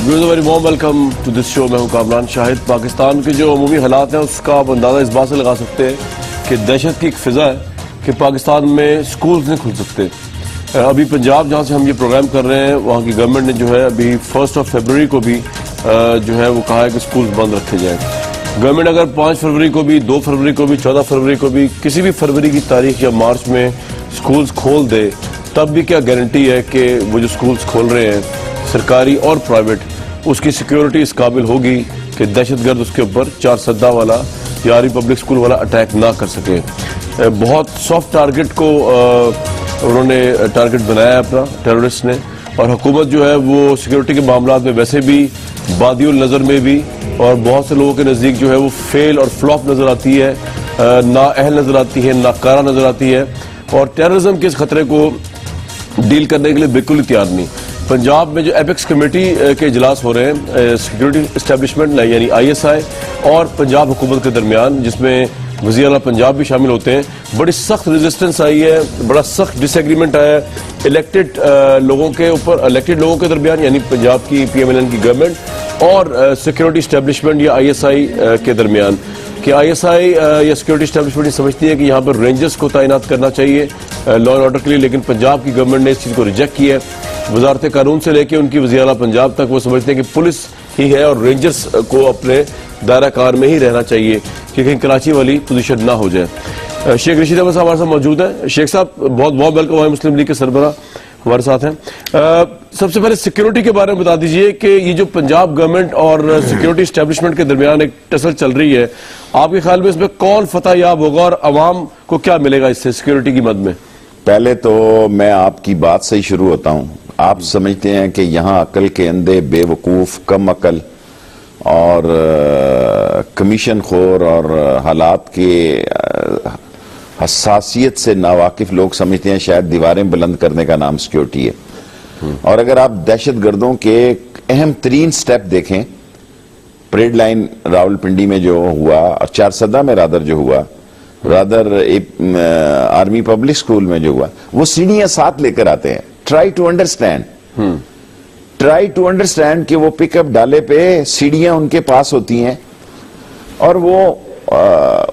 Very warm welcome to this show. मैं हूं कामरान शाहिद। पाकिस्तान के जो अमूमी हालात हैं उसका आप अंदाज़ा इस बात से लगा सकते हैं कि दहशत की एक फ़िज़ा है कि पाकिस्तान में स्कूल्स नहीं खुल सकते। अभी पंजाब जहां से हम ये प्रोग्राम कर रहे हैं वहां की गवर्नमेंट ने जो है अभी 1 फरवरी को भी जो है वो कहा है कि स्कूल्स बंद रखे जाएँ। गवर्नमेंट अगर 5 फरवरी को भी, 2 फरवरी को भी, 14 फरवरी को भी, किसी भी फरवरी की तारीख या मार्च में स्कूल्स खोल दे, तब भी क्या गारंटी है कि वो जो स्कूल्स खोल रहे हैं सरकारी और प्राइवेट, उसकी सिक्योरिटी इस काबिल होगी कि दहशतगर्द उसके ऊपर 4 सद्दा वाला या पब्लिक स्कूल वाला अटैक ना कर सके। बहुत सॉफ्ट टारगेट को उन्होंने टारगेट बनाया है अपना, टेररिस्ट ने। और हुकूमत जो है वो सिक्योरिटी के मामला में वैसे भी बादियुल नज़र में भी और बहुत से लोगों के नज़दीक जो है वो फेल और फ्लॉप नज़र आती है, ना अहल नज़र आती है, ना कारा नज़र आती है, और टेररिज्म के इस खतरे को डील करने के लिए बिल्कुल ही तैयार नहीं। पंजाब में जो एपेक्स कमेटी के इजलास हो रहे हैं सिक्योरिटी इस्टेब्लिशमेंट यानी ISI और पंजाब हुकूमत के दरमियान, जिसमें वज़ीर आला पंजाब भी शामिल होते हैं, बड़ी सख्त रेजिस्टेंस आई है, बड़ा सख्त डिसएग्रीमेंट आया है इलेक्टेड लोगों के ऊपर, इलेक्टेड लोगों के दरमियान यानी पंजाब की PMLN की गवर्नमेंट और सिक्योरिटी इस्टेब्लिशमेंट या ISI के दरमियान। कि ISI या सिक्योरिटी इस्टेब्लिशमेंट ये समझती है कि यहाँ पर रेंजर्स को तैनात करना चाहिए लॉ एंड ऑर्डर के लिए, लेकिन पंजाब की गवर्नमेंट ने इस चीज़ को रिजेक्ट किया है। वजारत कानून से लेकर उनकी वज़ीर आला पंजाब तक वो समझते हैं कि पुलिस ही है और रेंजर्स को अपने दायरा कार में ही रहना चाहिए कि कहीं कराची वाली पोजीशन ना हो जाए। शेख रशीद अहमद साहब हमारे साथ मौजूद हैं। शेख साहब बहुत बहुत वेलकम है, मुस्लिम लीग के सरबराह हमारे साथ हैं। सबसे पहले सिक्योरिटी के बारे में बता दीजिए कि ये जो पंजाब गवर्नमेंट और सिक्योरिटी एस्टेब्लिशमेंट के दरमियान एक टसल चल रही है, आपके ख्याल में इसमें कौन फतह याब होगा और अवाम को क्या मिलेगा इससे सिक्योरिटी की मद में? पहले तो मैं आपकी बात से ही शुरू होता हूं। आप समझते हैं कि यहाँ अकल के अंधे, बेवकूफ, कम अकल और कमीशन खोर और हालात के हसासियत से नावाकिफ लोग समझते हैं शायद दीवारें बुलंद करने का नाम सिक्योरिटी है। और अगर आप दहशतगर्दों के अहम तरीन स्टेप देखें, परेड लाइन रावलपिंडी में जो हुआ और 4 सद्दा में रादर जो हुआ, रादर आर्मी पब्लिक स्कूल में जो हुआ, वो सीढ़ियां साथ लेकर आते हैं। ट्राई टू अंडरस्टैंड कि वो पिकअप डाले पे सीढ़ियां उनके पास होती हैं और वो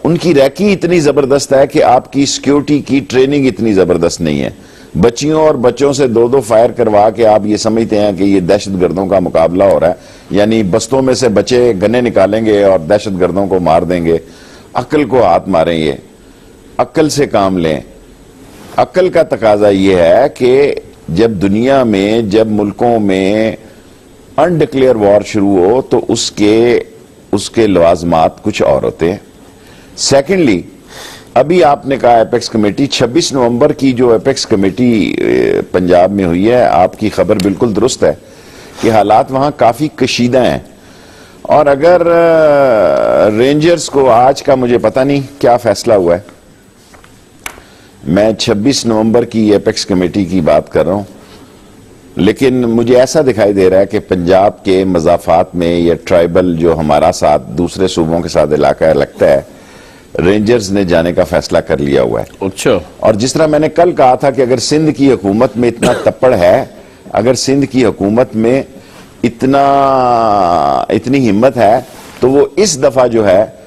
उनकी रैकी इतनी जबरदस्त है कि आपकी सिक्योरिटी की ट्रेनिंग इतनी जबरदस्त नहीं है। बच्चियों और बच्चों से 2-2 फायर करवा के आप ये समझते हैं कि ये दहशतगर्दों का मुकाबला हो रहा है, यानी बस्तों में से बच्चे गन्ने निकालेंगे और दहशतगर्दों को मार देंगे। अक्ल को हाथ मारें, ये अक्ल से काम लें। अक्ल का तकाजा ये है कि जब दुनिया में, जब मुल्कों में अनडिक्लेयर वॉर शुरू हो तो उसके लवाजमात कुछ और होते हैं। सेकेंडली, अभी आपने कहा एपेक्स कमेटी, 26 नवंबर की जो एपेक्स कमेटी पंजाब में हुई है, आपकी खबर बिल्कुल दुरुस्त है कि हालात वहां काफी कशीदा हैं। और अगर रेंजर्स को आज का मुझे पता नहीं क्या फैसला हुआ है, मैं 26 नवंबर की एपेक्स कमेटी की बात कर रहा हूं, लेकिन मुझे ऐसा दिखाई दे रहा है कि पंजाब के मज़ाफ़ात में या ट्राइबल जो हमारा साथ दूसरे सूबों के साथ इलाका है, लगता है रेंजर्स ने जाने का फैसला कर लिया हुआ है। अच्छा। और जिस तरह मैंने कल कहा था कि अगर सिंध की हुकूमत में इतना तप्पड़ है, अगर सिंध की हुकूमत में इतनी हिम्मत है, तो वो इस दफा जो है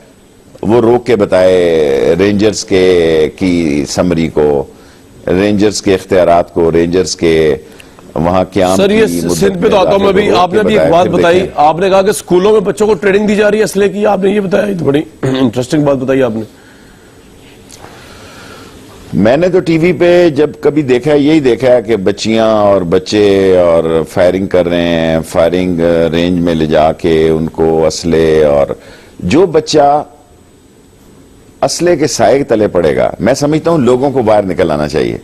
वो रोक के बताए रेंजर्स की समरी को, रेंजर्स के इख्तियारात को, रेंजर्स के वहां क्या। सर ये सिंध पे तो आता हूं मैं भी। आपने भी एक बात बताई, आपने कहा कि स्कूलों में बच्चों को ट्रेनिंग दी जा रही है असले की, आपने ये बताया, तो बड़ी इंटरेस्टिंग बात बताई आपने। मैंने तो टीवी पे जब कभी देखा है, यही देखा है कि बच्चियां और बच्चे और फायरिंग कर रहे हैं, फायरिंग रेंज में ले जाके उनको असले, और जो बच्चा असले के साए तले पड़ेगा, मैं समझता हूं लोगों को बाहर निकल आना चाहिए।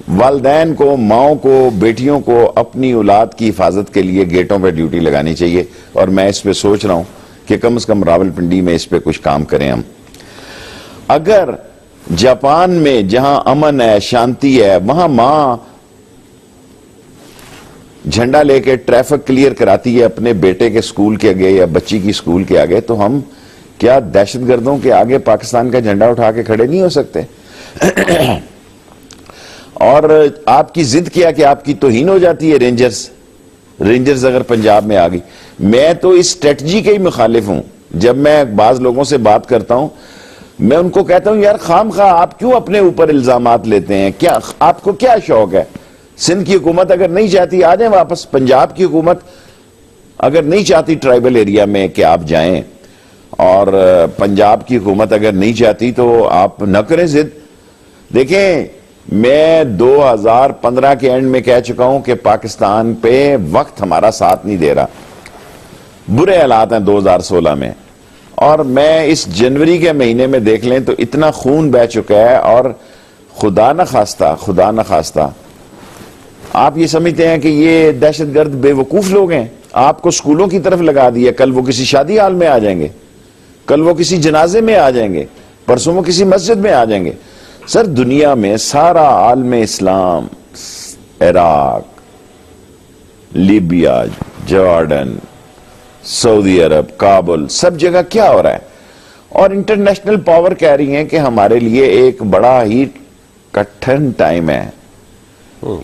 वालदैन को, माओं को, बेटियों को अपनी औलाद की हिफाजत के लिए गेटों पे ड्यूटी लगानी चाहिए। और मैं इस पे सोच रहा हूं कि कम से कम रावलपिंडी में इस पे कुछ काम करें हम। अगर जापान में जहां अमन है, शांति है, वहां मां झंडा लेके ट्रैफिक क्लियर कराती है अपने बेटे के स्कूल के आगे या बच्ची की स्कूल के आगे, तो हम क्या दहशतगर्दों के आगे पाकिस्तान का झंडा उठा के खड़े नहीं हो सकते? और आपकी जिद क्या कि आपकी तौहीन हो जाती है रेंजर्स रेंजर्स अगर पंजाब में आ गई। मैं तो इस स्ट्रेटजी के ही मुखालिफ हूं। जब मैं बाज लोगों से बात करता हूं, मैं उनको कहता हूं यार खामखा आप क्यों अपने ऊपर इल्जामात लेते हैं, क्या आपको क्या शौक है? सिंध की हुकूमत अगर नहीं चाहती आ जाए वापस, पंजाब की हुकूमत अगर नहीं चाहती ट्राइबल एरिया में कि आप जाएं, और पंजाब की हुकूमत अगर नहीं चाहती तो आप न करें जिद। देखें, मैं 2015 के एंड में कह चुका हूं कि पाकिस्तान पे वक्त हमारा साथ नहीं दे रहा, बुरे हालात हैं 2016 में, और मैं इस जनवरी के महीने में देख लें तो इतना खून बह चुका है। और खुदा न खास्ता आप ये समझते हैं कि ये दहशतगर्द बेवकूफ लोग हैं, आपको स्कूलों की तरफ लगा दिया, कल वो किसी शादी हाल में आ जाएंगे, कल वो किसी जनाजे में आ जाएंगे, परसों वो किसी मस्जिद में आ जाएंगे। सर दुनिया में सारा आलम इस्लाम, इराक, लीबिया, जॉर्डन, सऊदी अरब, काबुल, सब जगह क्या हो रहा है? और इंटरनेशनल पावर कह रही है कि हमारे लिए एक बड़ा ही कठिन टाइम है।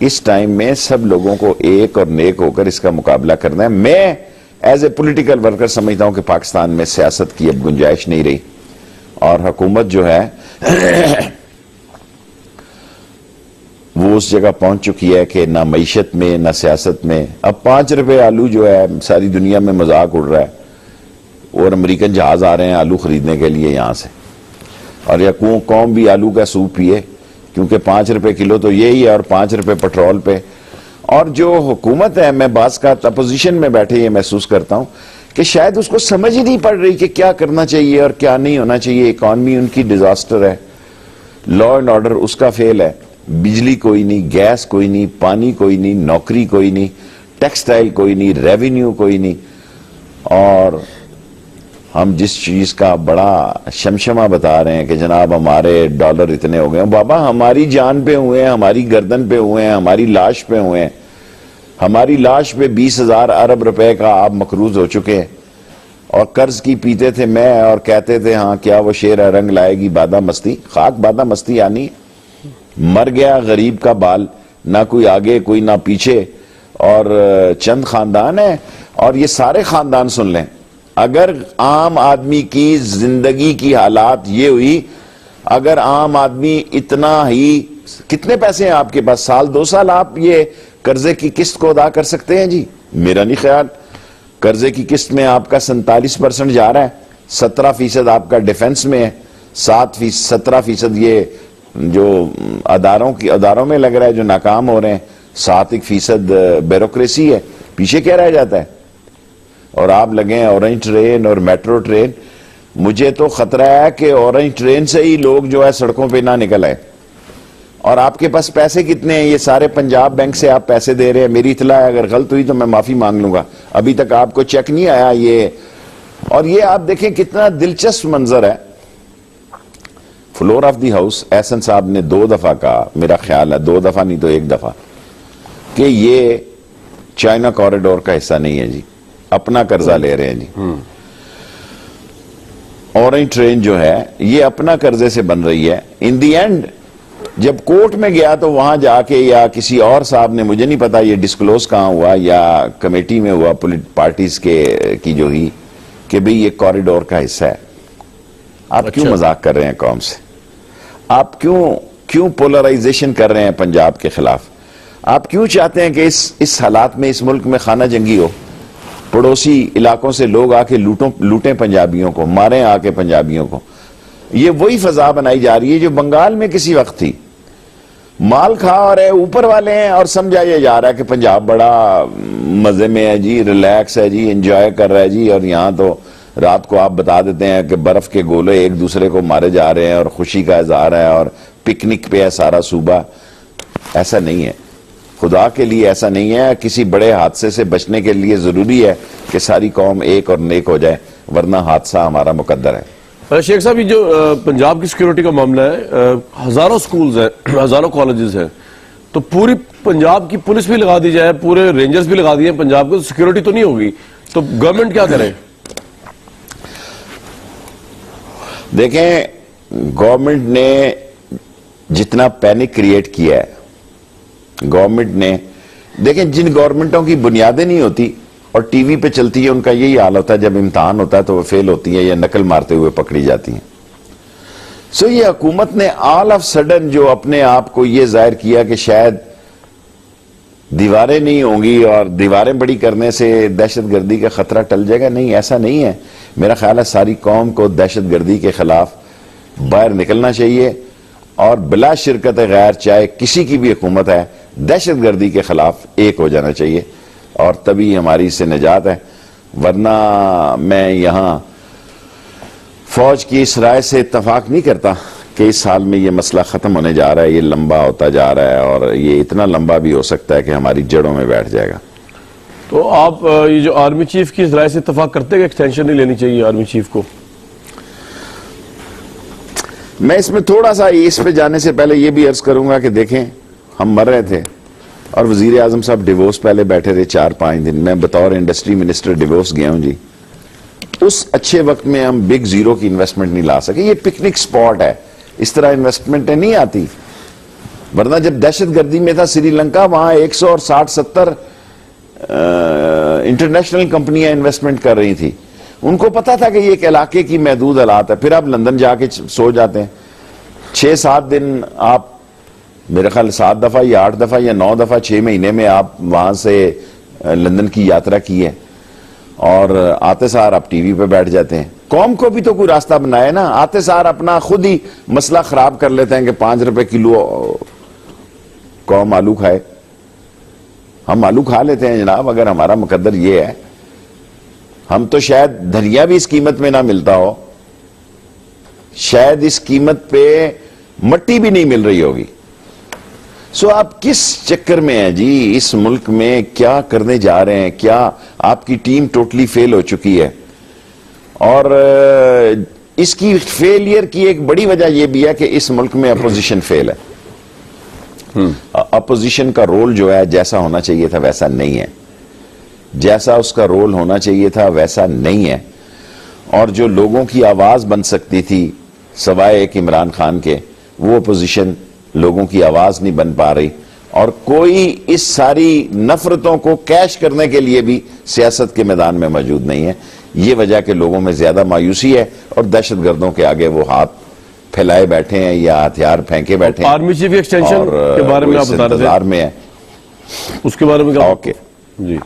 इस टाइम में सब लोगों को एक और नेक होकर इसका मुकाबला करना है। मैं एज ए पॉलिटिकल वर्कर समझता हूं कि पाकिस्तान में सियासत की अब गुंजाइश नहीं रही, और हुकूमत जो है वो उस जगह पहुंच चुकी है कि ना मईशत में ना सियासत में। अब 5 रुपए आलू जो है सारी दुनिया में मजाक उड़ रहा है, और अमेरिकन जहाज आ रहे हैं आलू खरीदने के लिए यहां से, और या कौम भी आलू का सूप पिए, क्योंकि 5 रुपए किलो तो यही है, और 5 रुपए पेट्रोल पे। और जो हुकूमत है, मैं बास का अपोजिशन में बैठे ये महसूस करता हूं कि शायद उसको समझ ही नहीं पड़ रही कि क्या करना चाहिए और क्या नहीं होना चाहिए। इकॉनमी उनकी डिजास्टर है, लॉ एंड ऑर्डर उसका फेल है, बिजली कोई नहीं, गैस कोई नहीं, पानी कोई नहीं, नौकरी कोई नहीं, टेक्सटाइल कोई नहीं, रेवेन्यू कोई नहीं। और हम जिस चीज का बड़ा शमशमा बता रहे हैं कि जनाब हमारे डॉलर इतने हो गए, बाबा हमारी जान पे हुए हैं, हमारी गर्दन पे हुए हैं, हमारी लाश पे हुए हैं। हमारी लाश पे 20,000 अरब रुपए का आप मकरूज हो चुके हैं, और कर्ज की पीते थे मैं, और कहते थे हाँ क्या वो शेर रंग लाएगी बादा मस्ती, खाक बादा मस्ती आनी। मर गया गरीब का बाल, ना कोई आगे कोई ना पीछे, और चंद खानदान है। और ये सारे खानदान सुन लें, अगर आम आदमी की जिंदगी की हालात ये हुई, अगर आम आदमी इतना ही, कितने पैसे हैं आपके पास, साल 2 साल आप ये कर्जे की किस्त को अदा कर सकते हैं? जी मेरा नहीं ख्याल। कर्जे की किस्त में आपका 47% जा रहा है, 17% आपका डिफेंस में है, 17% ये जो अदारों में लग रहा है जो नाकाम हो रहे हैं, 7% ब्यूरोक्रेसी है, पीछे क्या रह जाता है? और आप लगे हैं ऑरेंज ट्रेन और मेट्रो ट्रेन। मुझे तो खतरा है कि ऑरेंज ट्रेन से ही लोग जो है सड़कों पे ना निकल आए। और आपके पास पैसे कितने हैं? ये सारे पंजाब बैंक से आप पैसे दे रहे हैं, मेरी इतला है, अगर गलत हुई तो मैं माफी मांग लूंगा, अभी तक आपको चेक नहीं आया ये। और ये आप देखें कितना दिलचस्प मंजर है। Floor of the house Ehsan साहब ने 2 दफा कहा, मेरा ख्याल है 2 दफा नहीं तो 1 दफा, कि ये चाइना कॉरिडोर का हिस्सा नहीं है जी, अपना कर्जा ले रहे हैं जी। ऑरेंज ट्रेन जो है ये अपना कर्जे से बन रही है। इन दी एंड जब कोर्ट में गया तो वहां जाके, या किसी और साहब ने, मुझे नहीं पता ये डिस्क्लोज कहां हुआ या कमेटी में हुआ पार्टीज के की जो ही, कि भाई ये कॉरिडोर का हिस्सा है। आप क्यों मजाक कर रहे हैं कौम से? आप क्यों पोलराइजेशन कर रहे हैं पंजाब के खिलाफ? आप क्यों चाहते हैं कि इस हालात में इस मुल्क में खाना जंगी हो, पड़ोसी इलाकों से लोग आके लूटें पंजाबियों को, मारें आके पंजाबियों को? ये वही फजा बनाई जा रही है जो बंगाल में किसी वक्त थी। माल खा और है ऊपर वाले हैं, और समझाया जा रहा है कि पंजाब बड़ा मजे में है जी, रिलैक्स है जी, एंजॉय कर रहा है जी, और यहां तो रात को आप बता देते हैं कि बर्फ के गोले एक दूसरे को मारे जा रहे हैं और खुशी का इजहार है और पिकनिक पे है सारा सूबा। ऐसा नहीं है, खुदा के लिए ऐसा नहीं है। किसी बड़े हादसे से बचने के लिए जरूरी है कि सारी कौम एक और नेक हो जाए, वरना हादसा हमारा मुकद्दर है। शेख साहब, ये जो पंजाब की सिक्योरिटी का मामला है, हजारों स्कूल्स हैं, हजारों कॉलेजेस हैं, तो पूरी पंजाब की पुलिस भी लगा दी जाए, पूरे रेंजर्स भी लगा दिए पंजाब को, सिक्योरिटी तो नहीं होगी, तो गवर्नमेंट क्या करे? देखें, गवर्नमेंट ने जितना पैनिक क्रिएट किया है, गवर्नमेंट ने देखें, जिन गवर्नमेंटों की बुनियादें नहीं होती और टीवी पे चलती है, उनका यही हाल होता है। जब इम्तिहान होता है तो वो फेल होती है या नकल मारते हुए पकड़ी जाती हैं। सो ये हुकूमत ने ऑल ऑफ सडन जो अपने आप को ये जाहिर किया कि शायद दीवारें नहीं होंगी और दीवारें बड़ी करने से दहशतगर्दी का खतरा टल जाएगा, नहीं, ऐसा नहीं है। मेरा ख्याल है सारी कौम को दहशतगर्दी के खिलाफ बाहर निकलना चाहिए और बिला शिरकत गैर, चाहे किसी की भी हुकूमत है, दहशतगर्दी के खिलाफ एक हो जाना चाहिए और तभी हमारी इससे निजात है। वरना मैं यहां फौज की इस राय से इत्तफाक नहीं करता कि इस साल में ये मसला खत्म होने जा रहा है, ये लंबा होता जा रहा है और ये इतना लंबा भी हो सकता है कि हमारी जड़ों में बैठ जाएगा। तो आप ये जो आर्मी चीफ की इस राय से इत्तफाक करते हैं कि एक्सटेंशन नहीं लेनी चाहिए आर्मी चीफ को? मैं इसमें थोड़ा सा इस पे जाने से पहले ये भी अर्ज करूंगा कि देखें, हम मर रहे थे और वजीर आजम साहब डिवोर्स पहले बैठे थे 4-5 दिन। मैं बतौर इंडस्ट्री मिनिस्टर डिवोर्स गया हूं जी। उस अच्छे वक्त में हम बिग जीरो की इन्वेस्टमेंट नहीं ला सके। ये पिकनिक स्पॉट है, इस तरह इन्वेस्टमेंटें नहीं आती। वरना जब दहशतगर्दी में था श्रीलंका, वहां 160-70 इंटरनेशनल कंपनियां इन्वेस्टमेंट कर रही थी। उनको पता था कि ये एक इलाके की महदूद हालात है। फिर आप लंदन जाके सो जाते हैं 6-7 दिन, आप मेरे ख्याल 7 दफा या 8 दफा या 9 दफा 6 महीने में आप वहां से लंदन की यात्रा की है और आते सार आप टीवी पे बैठ जाते हैं। कौम को भी तो कोई रास्ता बनाए ना। आते सार अपना खुद ही मसला खराब कर लेते हैं कि 5 रुपए किलो कौम आलू खाए। हम आलू खा लेते हैं जनाब, अगर हमारा मुकद्दर ये है। हम तो शायद धनिया भी इस कीमत में ना मिलता हो, शायद इस कीमत पे मट्टी भी नहीं मिल रही होगी। सो आप किस चक्कर में हैं जी? इस मुल्क में क्या करने जा रहे हैं? क्या आपकी टीम टोटली फेल हो चुकी है? और इसकी फेलियर की एक बड़ी वजह यह भी है कि इस मुल्क में अपोजिशन फेल है। अपोजिशन का रोल जो है जैसा होना चाहिए था वैसा नहीं है, जैसा उसका रोल होना चाहिए था वैसा नहीं है। और जो लोगों की आवाज बन सकती थी सवाए एक इमरान खान के, वो अपोजिशन लोगों की आवाज नहीं बन पा रही। और कोई इस सारी नफरतों को कैश करने के लिए भी सियासत के मैदान में मौजूद नहीं है। ये वजह के लोगों में ज्यादा मायूसी है और दहशतगर्दों के आगे वो हाथ फैलाए बैठे हैं या हथियार फेंके बैठे हैं। आर्मी चीफ एक्सटेंशन के बारे में आप बता रहे थे, में है उसके बारे में क्या? ओके जी,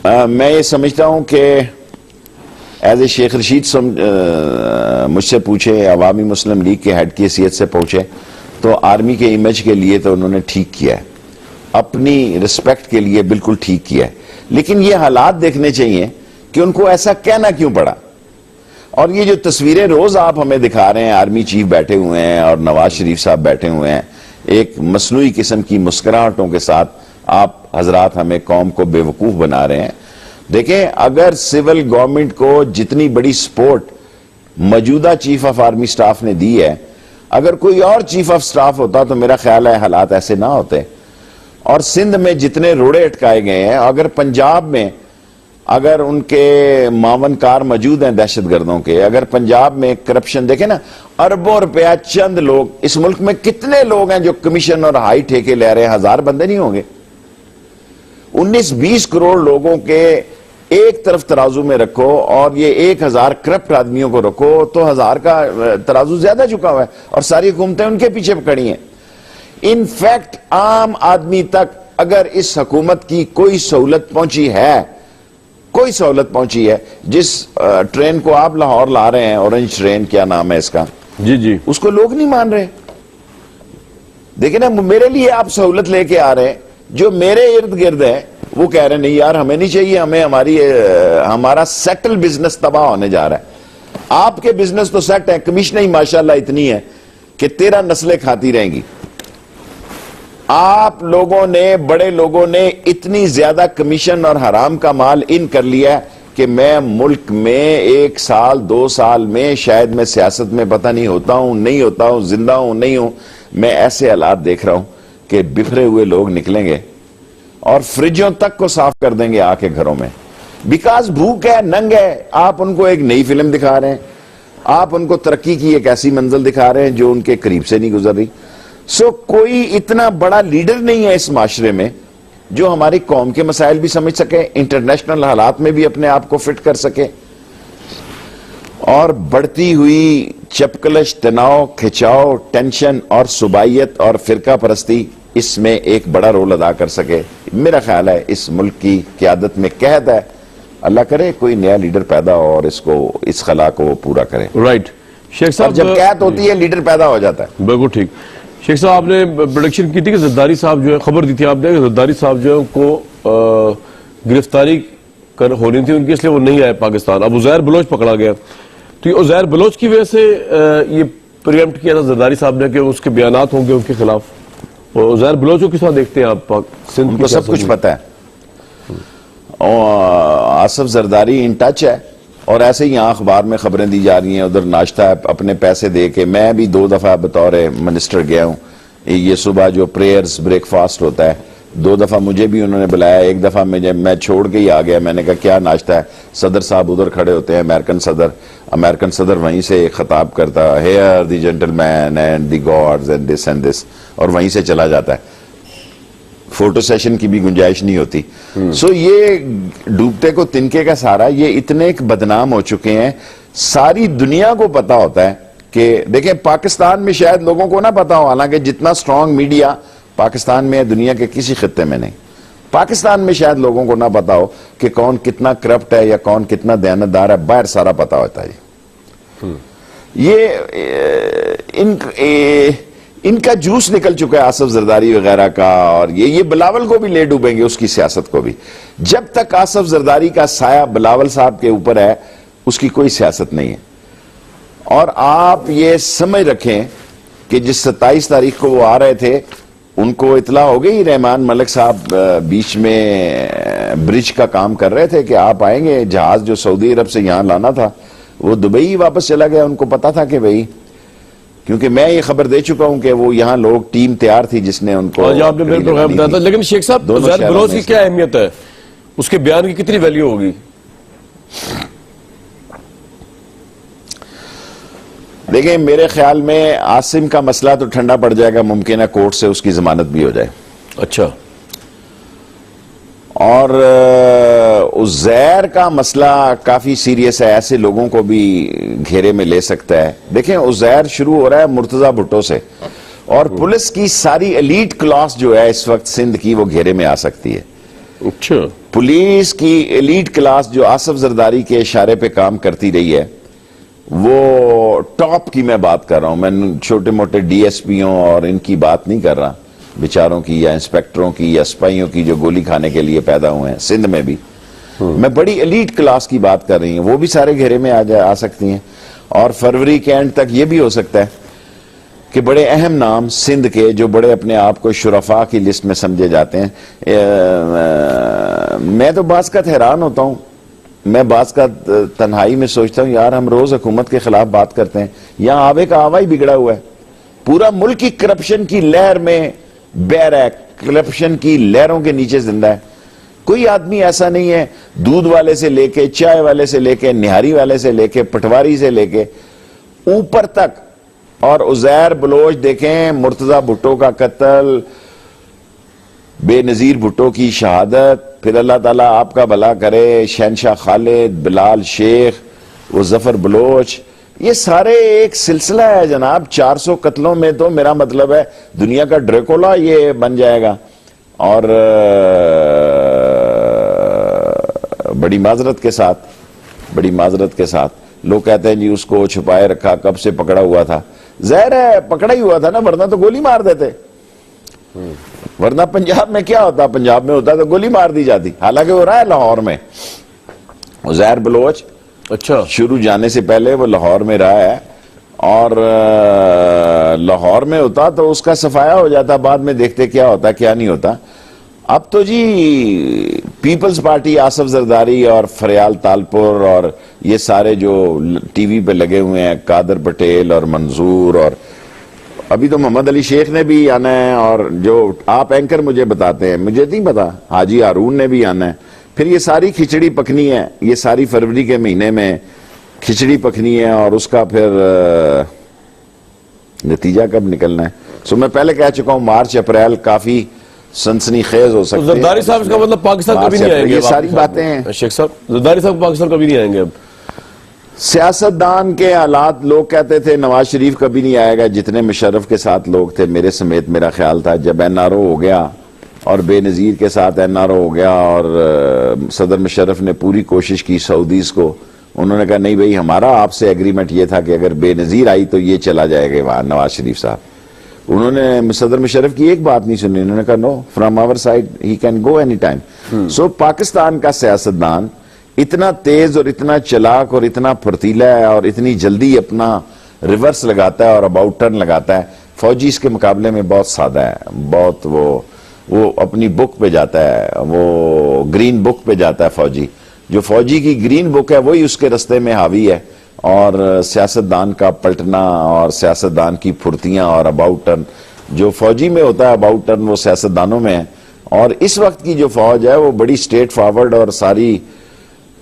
मैं ये समझता हूं कि एज ए शेख रशीद मुझसे पूछे, अवामी मुस्लिम लीग के हेड की हैसियत से पूछे, तो आर्मी के इमेज के लिए तो उन्होंने ठीक किया है, अपनी रिस्पेक्ट के लिए बिल्कुल ठीक किया है। लेकिन ये हालात देखने चाहिए कि उनको ऐसा कहना क्यों पड़ा। और ये जो तस्वीरें रोज आप हमें दिखा रहे हैं, आर्मी चीफ बैठे हुए हैं और नवाज शरीफ साहब बैठे हुए हैं, एक मसनूई किस्म की मुस्कुराहटों के साथ आप हजरात हमें कौम को बेवकूफ बना रहे हैं। देखें, अगर सिविल गवर्नमेंट को जितनी बड़ी सपोर्ट मौजूदा चीफ ऑफ आर्मी स्टाफ ने दी है, अगर कोई और चीफ ऑफ स्टाफ होता तो मेरा ख्याल है हालात ऐसे ना होते। और सिंध में जितने रोड़े अटकाए गए हैं, अगर पंजाब में अगर उनके मावनकार मौजूद हैं दहशतगर्दों के, अगर पंजाब में करप्शन देखें ना, अरबों रुपया चंद लोग, इस मुल्क में कितने लोग हैं जो कमीशन और हाई ठेके ले रहे हैं? 1000 बंदे नहीं होंगे। 19-20 करोड़ लोगों के एक तरफ तराजू में रखो और ये 1000 करप्ट आदमियों को रखो तो 1000 का तराजू ज्यादा झुका हुआ है और सारी हुकूमतें उनके पीछे पकड़ी हैं। इनफैक्ट आम आदमी तक अगर इस हुकूमत की कोई सहूलत पहुंची है, कोई सहूलत पहुंची है, जिस ट्रेन को आप लाहौर ला रहे हैं, ऑरेंज ट्रेन, क्या नाम है इसका, जी जी, उसको लोग नहीं मान रहे। देखिए ना, मेरे लिए आप सहूलत लेके आ रहे हैं, जो मेरे इर्द गिर्द है वो कह रहे हैं नहीं यार हमें नहीं चाहिए, हमें हमारा सेटल बिजनेस तबाह होने जा रहा है। आपके बिजनेस तो सेट है, कमीशन ही माशाल्लाह इतनी है कि 13 नस्लें खाती रहेंगी। आप लोगों ने, बड़े लोगों ने इतनी ज्यादा कमीशन और हराम का माल इन कर लिया है कि मैं मुल्क में 1 साल 2 साल में शायद मैं सियासत में पता नहीं होता हूं, नहीं होता हूं, जिंदा हूं, नहीं हूं, मैं ऐसे हालात देख रहा हूं कि बिखरे हुए लोग निकलेंगे और फ्रिजों तक को साफ कर देंगे आके घरों में, बिकॉज भूख है, नंग है। आप उनको एक नई फिल्म दिखा रहे हैं, आप उनको तरक्की की एक ऐसी मंजिल दिखा रहे हैं जो उनके करीब से नहीं गुजर रही। सो कोई इतना बड़ा लीडर नहीं है इस माशरे में जो हमारी कौम के मसाइल भी समझ सके, इंटरनेशनल हालात में भी अपने आप को फिट कर सके, और बढ़ती हुई चपकलश, तनाव, खिंचाव, टेंशन और सुबाइयत और फिरका परस्ती इसमें एक बड़ा रोल अदा कर सके। मेरा ख्याल है इस मुल्क की क़यादत में कहत है, अल्लाह करे कोई नया लीडर पैदा हो और इसको, इस खला को वो पूरा करे। राइट शेख साहब, जब कहत होती है लीडर पैदा हो जाता है। बिल्कुल ठीक। शेख साहब, आपने प्रोडिक्शन की थी कि जरदारी साहब जो है, खबर दी थी आपने कि जरदारी साहब जो है उनको गिरफ्तारी होनी थी उनकी, इसलिए वो नहीं आए पाकिस्तान। अब उज़ैर बलोच पकड़ा गया, तो ये उज़ैर बलोच की वजह से ये प्रिएम्प्ट किया था जरदारी साहब ने कि उसके बयानात होंगे उनके खिलाफ। और उज़ैर बलोच को किस तरह देखते हैं आप? सिंध उनको सब कुछ पता है, और आसिफ जरदारी इन टच है, और ऐसे ही यहाँ अखबार में खबरें दी जा रही हैं, उधर नाश्ता अपने पैसे दे के। मैं भी 2 दफा बतौर मिनिस्टर गया हूँ, ये सुबह जो प्रेयर्स ब्रेकफास्ट होता है, 2 दफा मुझे भी उन्होंने बुलाया, 1 दफा मैं छोड़ के ही आ गया। मैंने कहा क्या नाश्ता है? सदर साहब उधर खड़े होते हैं, अमेरिकन सदर वहीं से खिताब करता है, here the gentleman and the gods and this, और वहीं से चला जाता है। फोटो सेशन की भी गुंजाइश नहीं होती। सो ये डूबते को तिनके का सहारा, ये इतने बदनाम हो चुके हैं, सारी दुनिया को पता होता है कि देखें, पाकिस्तान में शायद लोगों को ना पता हो, हालांकि जितना स्ट्रांग मीडिया पाकिस्तान में है दुनिया के किसी खित्ते में नहीं। पाकिस्तान में शायद लोगों को ना पता हो कि कौन कितना करप्ट है या कौन कितना दयानतदार है, बाहर सारा पता होता है। ये इनका जूस निकल चुका है आसिफ जरदारी वगैरह का, और ये बिलावल को भी ले डूबेंगे, उसकी सियासत को भी। जब तक आसिफ जरदारी का साया बिलावल साहब के ऊपर है, उसकी कोई सियासत नहीं है। और आप ये समझ रखें कि जिस 27 तारीख को वो आ रहे थे, उनको इतला हो गई, रहमान मलिक साहब बीच में ब्रिज का काम कर रहे थे कि आप आएंगे। जहाज जो सऊदी अरब से यहां लाना था वो दुबई वापस चला गया। उनको पता था कि भाई, क्योंकि मैं ये खबर दे चुका हूं कि वो यहाँ लोग, टीम तैयार थी जिसने उनको, आपने बताया था। लेकिन शेख साहब, उज़ैर बलोच की क्या अहमियत है? उसके बयान की कितनी वैल्यू होगी? देखिए, मेरे ख्याल में आसिम का मसला तो ठंडा पड़ जाएगा, मुमकिन है कोर्ट से उसकी जमानत भी हो जाए। अच्छा। और उज़ैर का मसला काफी सीरियस है, ऐसे लोगों को भी घेरे में ले सकता है। देखें, उज़ैर शुरू हो रहा है मुर्तजा भुट्टो से, और पुलिस की सारी एलीट क्लास जो है इस वक्त सिंध की, वो घेरे में आ सकती है। अच्छा। पुलिस की एलीट क्लास जो आसिफ जरदारी के इशारे पे काम करती रही है, वो टॉप की मैं बात कर रहा हूं, मैं छोटे मोटे डीएसपीओ और इनकी बात नहीं कर रहा, बेचारों की या इंस्पेक्टरों की या सिपाहियों की जो गोली खाने के लिए पैदा हुए हैं सिंध में भी। मैं बड़ी एलीट क्लास की बात कर रही हूं, वो भी सारे घेरे में आ सकती हैं। और फरवरी के एंड तक ये भी हो सकता है कि बड़े अहम नाम सिंध के, जो बड़े अपने आप को शुरफा की लिस्ट में समझे जाते हैं, मैं तो बाज़ का हैरान होता हूं, मैं बाज़ का तन्हाई में सोचता हूं, यार हम रोज हुकूमत के खिलाफ बात करते हैं, यहां आवे का आवा ही बिगड़ा हुआ है। पूरा मुल्क की करप्शन की लहर में बह रहा है, करप्शन की लहरों के नीचे जिंदा है। कोई आदमी ऐसा नहीं है, दूध वाले से लेके, चाय वाले से लेके, निहारी वाले से लेके, पटवारी से लेके ऊपर तक। और उज़ैर बलोच देखें, मुर्तजा भुट्टो का कत्ल, बेनजीर भुट्टो की शहादत, फिर अल्लाह ताला आपका भला करे, शहनशाह खालिद, बिलाल शेख, वो जफर बलोच, ये सारे एक सिलसिला है जनाब। 400 कत्लों में तो मेरा मतलब है दुनिया का ड्रेकोला ये बन जाएगा। और बड़ी माजरत के साथ लोग कहते हैं जी उसको छुपाए रखा, कब से पकड़ा हुआ था। ज़ाहिर है पकड़ा ही हुआ था ना, वरना तो गोली मार देते। वरना पंजाब में क्या होता, पंजाब में होता तो गोली मार दी जाती। हालांकि वो रहा है लाहौर में, उज़ैर बलोच। अच्छा, शुरू जाने से पहले वो लाहौर में रहा है, और लाहौर में होता तो उसका सफाया हो जाता, बाद में देखते क्या होता क्या नहीं होता। अब तो जी पीपल्स पार्टी, आसिफ जरदारी और फरियाल तालपुर और ये सारे जो टीवी पे लगे हुए हैं, कादर पटेल और मंजूर, और अभी तो मोहम्मद अली शेख ने भी आना है, और जो आप एंकर मुझे बताते हैं, मुझे नहीं पता, हाजी हारून ने भी आना है। फिर ये सारी खिचड़ी पकनी है, ये सारी फरवरी के महीने में खिचड़ी पकनी है, और उसका फिर नतीजा कब निकलना है। सो मैं पहले कह चुका हूं मार्च अप्रैल काफी सनसनीखेज हो सकते हैं। जरदारी साहब इसका मतलब पाकिस्तान कभी नहीं आएंगे? ये सारी बातें हैं शेख साहब, जरदारी साहब पाकिस्तान कभी नहीं आएंगे? अब सियासतदान के हालात, लोग कहते थे नवाज शरीफ कभी नहीं आएगा, जितने मुशर्रफ के साथ लोग थे मेरे समेत, मेरा ख्याल था जब एनआरओ हो गया और बेनज़ीर के साथ एनआरओ हो गया और सदर मुशर्रफ ने पूरी कोशिश की सऊदीज को, उन्होंने कहा नहीं भाई हमारा आपसे एग्रीमेंट ये था कि अगर बेनज़ीर आई तो ये चला जाएगा वहां नवाज शरीफ साहब। उन्होंने सदर मुशर्रफ की एक बात नहीं सुनी, उन्होंने कहा no from our side he can go any time. सो पाकिस्तान का सियासतदान इतना तेज और इतना चलाक और इतना फुर्तीला है और इतनी जल्दी अपना रिवर्स लगाता है और अबाउट टर्न लगाता है। फौजी इसके मुकाबले में बहुत सादा है, बहुत वो अपनी बुक पे जाता है, वो ग्रीन बुक पे जाता है फौजी। जो फौजी की ग्रीन बुक है वही उसके रास्ते में हावी है और सियासतदान का पलटना और सियासतदान की फुर्तियां और अबाउट टर्न जो फौजी में होता है, अबाउट टर्न वो सियासतदानों में है। और इस वक्त की जो फौज है वो बड़ी स्ट्रेट फॉरवर्ड और सारी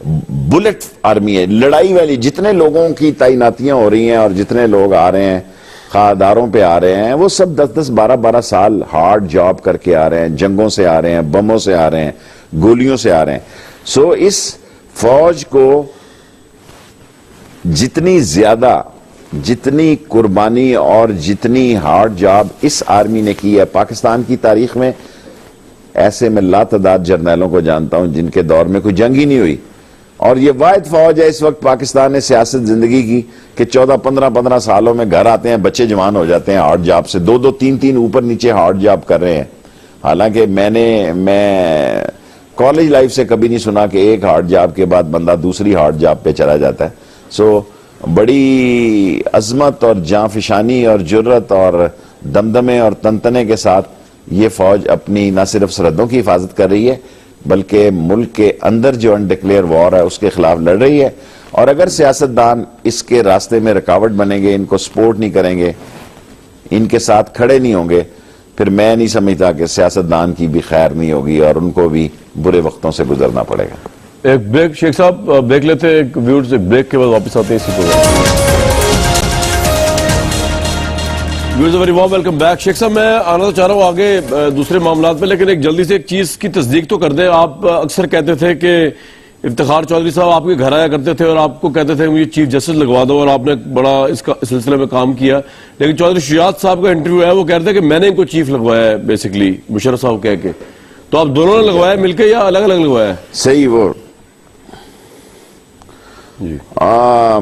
बुलेट आर्मी है, लड़ाई वाली। जितने लोगों की तैनातियां हो रही हैं और जितने लोग आ रहे हैं खादारों पे आ रहे हैं, वो सब 10-10, 12-12 साल हार्ड जॉब करके आ रहे हैं, जंगों से आ रहे हैं, बमों से आ रहे हैं, गोलियों से आ रहे हैं। सो इस फौज को जितनी ज्यादा, जितनी कुर्बानी और जितनी हार्ड जॉब इस आर्मी ने की है पाकिस्तान की तारीख में, ऐसे में लातादाद जर्नैलों को जानता हूं जिनके दौर में कोई जंग ही नहीं हुई। और ये वाहिद फौज है इस वक्त पाकिस्तान ने सियासत जिंदगी की कि 14-15 सालों में घर आते हैं, बच्चे जवान हो जाते हैं हार्ड जॉब से, 2-2, 3-3 ऊपर नीचे हार्ड जॉब कर रहे हैं। हालांकि मैं कॉलेज लाइफ से कभी नहीं सुना कि एक हार्ड जॉब के बाद बंदा दूसरी हार्ड जॉब पे चला जाता है। सो बड़ी अजमत और जांफिशानी और जुर्रत और दमदमे और तनतने के साथ ये फौज अपनी न सिर्फ सरहदों की हिफाजत कर रही है बल्कि मुल्क के अंदर जो अनडिक्लेयर वॉर है उसके खिलाफ लड़ रही है। और अगर सियासतदान इसके रास्ते में रुकावट बनेंगे, इनको सपोर्ट नहीं करेंगे, इनके साथ खड़े नहीं होंगे, फिर मैं नहीं समझता कि सियासतदान की भी खैर नहीं होगी और उनको भी बुरे वक्तों से गुजरना पड़ेगा। एक ब्रेक शेख साहब, ब्रेक लेते हैं, एक व्यूअर्स से ब्रेक के बाद वापस आते हैं इसी programme. Very warm welcome back. Sheikh साहब, मैं आना तो चाह रहा हूँ आगे दूसरे मामला पे, लेकिन एक जल्दी से एक चीज की तस्दीक तो कर दे। आप अक्सर कहते थे कि इफ्तिखार चौधरी साहब आपके घर आया करते थे और आपको कहते थे मुझे चीफ जस्टिस लगवा दो, और आपने बड़ा इसका सिलसिले में काम किया। लेकिन चौधरी शुजात साहब का इंटरव्यू है, वो कह रहे थे कि मैंने इनको चीफ लगवाया है बेसिकली, मुशर्रफ साहब कह के। तो आप दोनों ने लगवाया मिलकर या अलग अलग लगवाया? सही वो जी।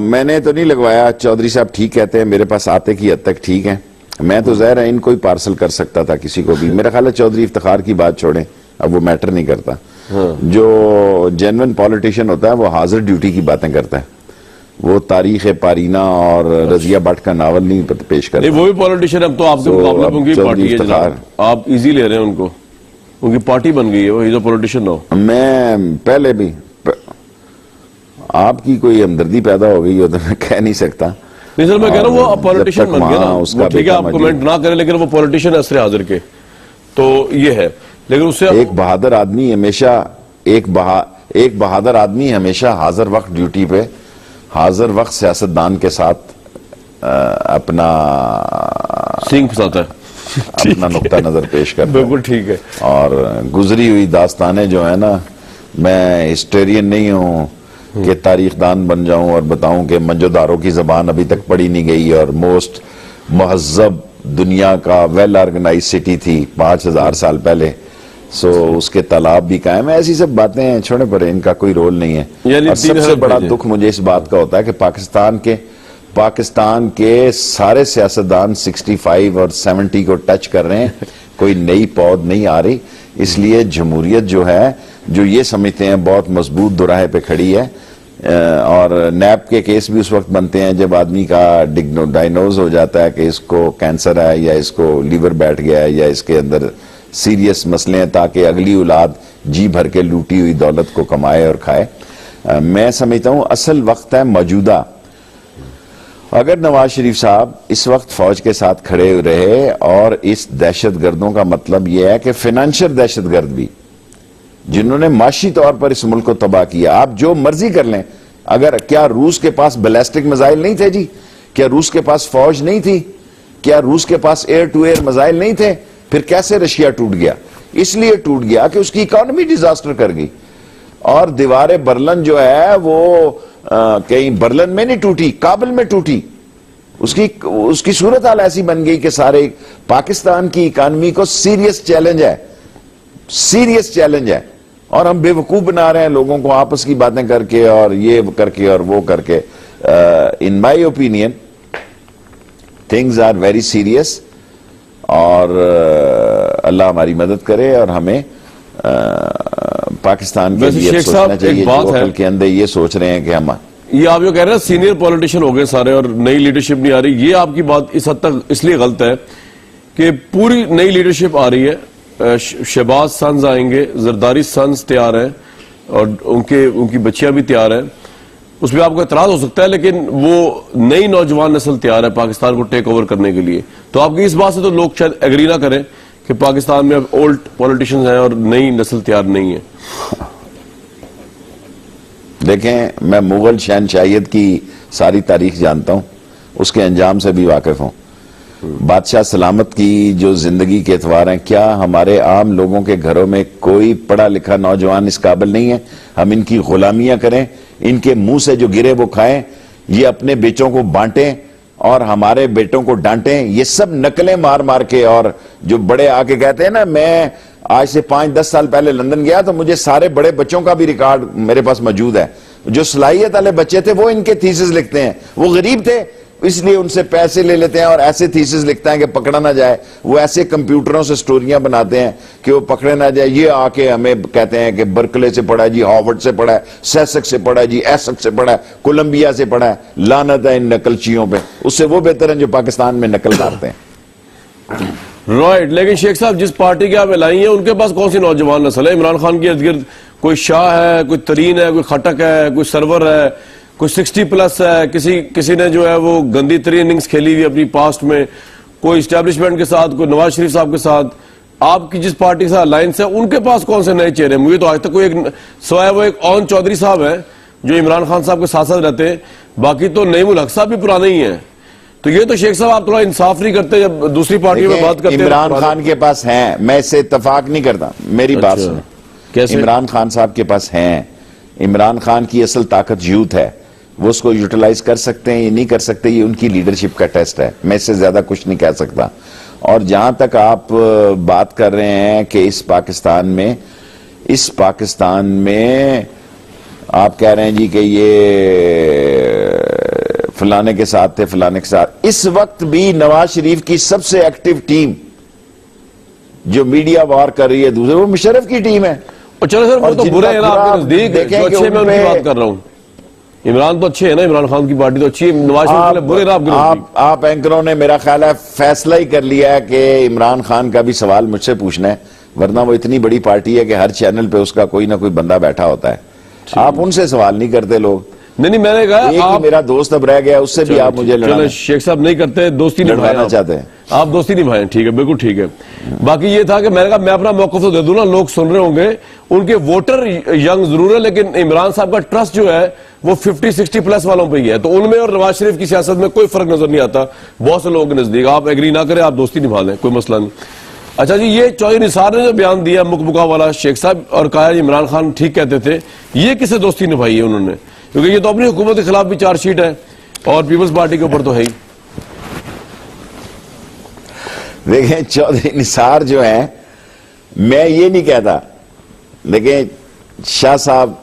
मैंने तो नहीं लगवाया। चौधरी साहब ठीक कहते हैं, मेरे पास आते की हद तक ठीक है। मैं तो ज़ाहिर है इनको ही पार्सल कर सकता था किसी को भी। मेरा ख्याल है चौधरी इफ्तिखार की बात छोड़ें, अब वो मैटर नहीं करता। हाँ। जो जेन्युइन पॉलिटिशियन होता है वो हाजिर ड्यूटी की बातें करता है, वो तारीख पारीना और रजिया भट्ट का नावल नहीं पेश करता। वो भी पॉलिटिशियन, अब तो आपके मुकाबले में उनकी पार्टी है जनाब, आप इजी ले रहे हैं उनको, उनकी पार्टी बन गई है, वो इज अ पॉलिटिशियन नाउ। मैं पहले भी आपकी कोई हमदर्दी पैदा हो गई हो तो मैं कह नहीं सकता। नहीं सर, मैं कह रहा हूँ वो पॉलिटिशियन बन गया ना, ठीक है आप कमेंट ना करें, लेकिन वो पॉलिटिशियन असर हाजिर के, तो ये है। लेकिन उससे एक बहादुर आदमी हमेशा एक बहादुर आदमी हमेशा हाजिर वक्त ड्यूटी पे, हाजिर वक्त सियासतदान के साथ अपना सिंह फंसाता है, अपना नुक्ता नजर पेश करता है। बिल्कुल ठीक है। और गुजरी हुई दास्तानें जो है ना, मैं हिस्टोरियन नहीं हूँ कि तारीखदान बन जाऊं और बताऊं कि मंजोदारों की जबान अभी तक पढ़ी नहीं गई और मोस्ट महजब दुनिया का वेल ऑर्गेनाइज सिटी थी 5000 साल पहले। सो उसके तालाब भी कायम है। ऐसी सब बातें हैं, छोड़े पड़े, इनका कोई रोल नहीं है। और सबसे बड़ा दुख मुझे इस बात का होता है कि पाकिस्तान के सारे सियासतदान 65 और 70 को टच कर रहे हैं, कोई नई पौध नहीं आ रही। इसलिए जमहूरियत जो है, जो ये समझते हैं बहुत मजबूत दुराहे पे खड़ी है। और नैप के केस भी उस वक्त बनते हैं जब आदमी का डायग्नोज हो जाता है कि इसको कैंसर है या इसको लीवर बैठ गया है या इसके अंदर सीरियस मसले हैं, ताकि अगली औलाद जी भर के लूटी हुई दौलत को कमाए और खाए। मैं समझता हूं असल वक्त है मौजूदा। अगर नवाज शरीफ साहब इस वक्त फौज के साथ खड़े रहे, और इस दहशत गर्दों का मतलब यह है कि फाइनेंशियल दहशत गर्द भी, जिन्होंने माशी तौर पर इस मुल्क को तबाह किया, आप जो मर्जी कर लें। अगर क्या रूस के पास बैलिस्टिक मिसाइल नहीं थे जी? क्या रूस के पास फौज नहीं थी? क्या रूस के पास एयर टू एयर मिसाइल नहीं थे? फिर कैसे रशिया टूट गया? इसलिए टूट गया कि उसकी इकोनॉमी डिजास्टर कर गई। और दीवारें बर्लिन जो है वो कहीं बर्लिन में नहीं टूटी, काबुल में टूटी। उसकी सूरत हाल ऐसी बन गई कि सारे पाकिस्तान की इकोनॉमी को सीरियस चैलेंज है। और हम बेवकूफ बना रहे हैं लोगों को आपस की बातें करके और ये करके और वो करके। In my opinion things are very serious, और अल्लाह हमारी मदद करे और हमें पाकिस्तान के लिए सोचना चाहिए जो कल के अंदर ये सोच रहे हैं कि हम ये आप जो कह रहे हैं सीनियर पॉलिटिशियन हो गए सारे और नई लीडरशिप नहीं आ रही, ये आपकी बात इस हद तक इसलिए गलत है कि पूरी नई लीडरशिप आ रही है। शहबाज सन्स आएंगे, जरदारी सन्स तैयार हैं और उनकी बच्चियां भी तैयार हैं। उसमें आपको एतराज हो सकता है, लेकिन वो नई नौजवान नस्ल तैयार है पाकिस्तान को टेक ओवर करने के लिए। तो आपकी इस बात से तो लोग शायद एग्री ना करें कि पाकिस्तान में अब ओल्ड पॉलिटिशियंस हैं और नई नस्ल तैयार नहीं है। देखें, मैं मुगल शहनशाहियत की सारी तारीख जानता हूं, उसके अंजाम से भी वाकिफ हूं। बादशाह सलामत की जो जिंदगी के एतवार हैं, क्या हमारे आम लोगों के घरों में कोई पढ़ा लिखा नौजवान इस काबिल नहीं है हम इनकी गुलामियां करें, इनके मुंह से जो गिरे वो खाएं, ये अपने बेटों को बांटें और हमारे बेटों को डांटें? ये सब नकलें मार मार के। और जो बड़े आके कहते हैं ना, मैं आज से 5-10 साल पहले लंदन गया तो मुझे सारे बड़े बच्चों का भी रिकॉर्ड मेरे पास मौजूद है। जो सलाहियत वाले बच्चे थे वो इनके थीसिस लिखते हैं। वो गरीब थे इसलिए उनसे पैसे ले लेते हैं और ऐसे थीसिस लिखते हैं कि पकड़ा ना जाए। वो ऐसे कंप्यूटरों से स्टोरियां बनाते हैं कि वो पकड़े ना जाए। ये आके हमें कहते हैं कि बर्कले से पढ़ा है जी, हार्वर्ड से पढ़ा है, सेसेक्स से पढ़ा है जी, एसेक्स से पढ़ा है, कोलंबिया से पढ़ा है। लानत है इन नकलचियों पे, उससे वो बेहतर है जो पाकिस्तान में नकल मारते हैं। राइट, लेकिन शेख साहब जिस पार्टी के आप लाई हैं उनके पास कौन सी नौजवान नस्ल है? इमरान खान के इर्द गिर्द कोई शाह है, कोई तरीन है, कोई खटक है, कोई सरवर है, कोई 60+ है, किसी ने जो है वो गंदी तरीन इनिंग्स खेली हुई अपनी पास्ट में, कोई इस्टेब्लिशमेंट के साथ, कोई नवाज शरीफ साहब के साथ। आपकी जिस पार्टी के साथ अलायंस है उनके पास कौन से नए चेहरे? मुझे तो आज तक कोई सवाए वो एक ओन चौधरी साहब है जो इमरान खान साहब के साथ साथ रहते हैं, बाकी तो नईम उल हक साहब भी पुराने ही हैं। तो ये तो शेख साहब आप थोड़ा इंसाफ नहीं करते जब दूसरी पार्टी में बात करते हैं। इमरान खान के पास हैं, मैं इससे इत्तेफाक नहीं करता, मेरी बात सुनो। कैसे? इमरान खान साहब के पास हैं। इमरान खान की असल ताकत यूथ है, वो उसको यूटिलाइज कर सकते हैं या नहीं कर सकते, ये उनकी लीडरशिप का टेस्ट है। मैं इससे ज्यादा कुछ नहीं कह सकता। और जहां तक आप बात कर रहे हैं कि इस पाकिस्तान में आप कह रहे हैं जी कि ये फलाने के साथ थे, फलाने के साथ। इस वक्त भी नवाज शरीफ की सबसे एक्टिव टीम जो मीडिया वार कर रही है दूसरे, वो मुशर्रफ की टीम है। और चलो सर, वो तो बुरे हैं ना आपके नजदीक, जो अच्छे मैं उनकी बात कर रहा हूं। इमरान तो अच्छे है ना, इमरान खान की पार्टी तो अच्छी है, नवाज शरीफ बुरे ना आपके। आप एंकरों ने मेरा ख्याल है फैसला ही कर लिया है कि इमरान खान का भी सवाल मुझसे पूछना है, वरना वो इतनी बड़ी पार्टी है कि हर चैनल पे उसका कोई ना कोई बंदा बैठा होता है। आप उनसे सवाल नहीं करते लोग। नहीं, मैंने कहा आप मेरा दोस्त अब रह गया, उससे भी आप मुझे लड़ना। शेख साहब नहीं करते, दोस्ती निभाना चाहते हैं आप, दोस्ती निभाएं, ठीक है, बिल्कुल ठीक है। बाकी ये था कि मैंने कहा मैं अपना मौक़िफ़ तो दे दूं ना, लोग सुन रहे होंगे, उनके वोटर यंग जरूर है, लेकिन इमरान साहब का ट्रस्ट जो है वो 50-60+ वालों पे ही है। तो उनमें और नवाज शरीफ की सियासत में कोई फर्क नजर नहीं आता बहुत से लोगों के नजदीक। आप एग्री ना करें, आप दोस्ती निभा लें, कोई मसला नहीं। अच्छा जी, ये चौधरी निसार ने जो बयान दिया मुकमुका वाला शेख साहब, और कहा इमरान खान ठीक कहते थे, ये किससे दोस्ती निभाई है उन्होंने? क्योंकि ये तो अपनी हुकूमत के खिलाफ भी चार्जशीट है और पीपल्स पार्टी के ऊपर तो है ही। देखें, चौधरी निसार जो है, मैं ये नहीं कहता, लेकिन शाह साहब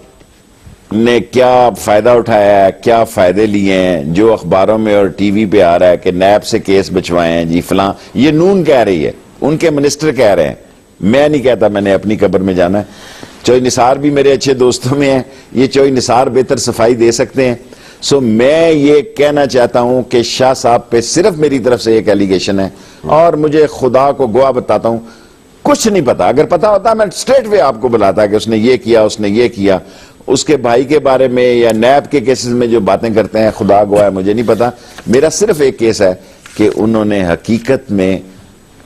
ने क्या फायदा उठाया है, क्या फायदे लिए हैं, जो अखबारों में और टीवी पे आ रहा है कि नैब से केस बचवाए हैं जी फलां, ये नून कह रही है, उनके मिनिस्टर कह रहे हैं, मैं नहीं कहता। मैंने अपनी कब्र में जाना है। चौधरी निसार भी मेरे अच्छे दोस्तों में है, ये चौधरी निसार बेहतर सफाई दे सकते हैं। सो मैं ये कहना चाहता हूं कि शाह साहब पे सिर्फ मेरी तरफ से एक एलिगेशन है, और मुझे खुदा को गवाह बताता हूं, कुछ नहीं पता। अगर पता होता मैं स्ट्रेट वे आपको बुलाता कि उसने ये किया, उसने ये किया। उसके भाई के बारे में या नैब के केसेस में जो बातें करते हैं, खुदा गवाह है, मुझे नहीं पता। मेरा सिर्फ एक केस है कि उन्होंने हकीकत में